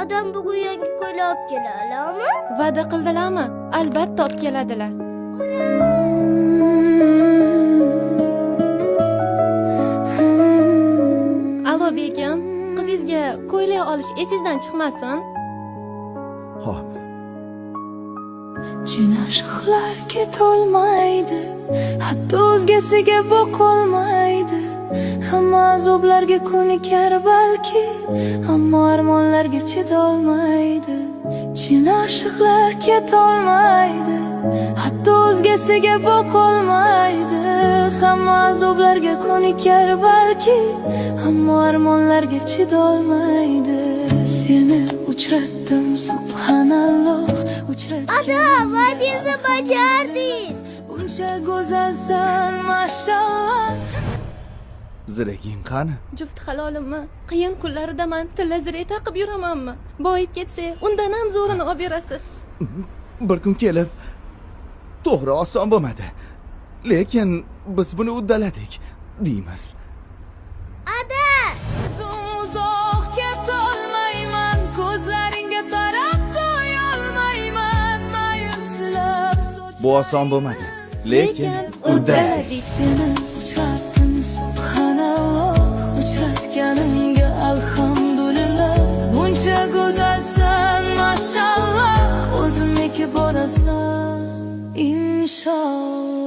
Adam bugun yangi ko'ylak olib keladimi? Va'da qildilarmi? Albatta olib keladilar. Alo begim, qizingizga ko'ylak olish esingizdan chiqmasin. Xo'p. Chin ashqlar ketolmaydi, hatto o'zgasiga boqolmaydi. Hamma azoblarga ko'nikar balki, ammo armonlarga chidolmaydi. Chin ashqlar ketolmaydi, hatto o'zgasiga boqolmaydi. Hamma azoblarga ko'nikar balki, ammo armonlarga chidolmaydi. Seni uchratdim, subhanalloh, uchratdim. Ada, va'dingizni bajardingiz. Uncha go'zalsan, mashallah. Ziraging qani? Juft halolimmi? Qiyin kunlarida men tilla ziray taqib yuramanmi? Boyib ketsa, undan ham zo'rini olib berasiz. Bir kun kelib, to'g'ri oson bo'lmadi. Lekin biz buni uddaladik, deymiz. Ada! Uzoq ketolmayman, ko'zlaringga qarab qo'yolmayman. Mayinsilab Bu oson bo'lmadi, lekin uddaladik. Seni uchratdim, subhanalloh, uchratganimga alhamdulillah. Buncha go'zalsan, mashallah, o'zimniki bo'lasan, inshaalloh.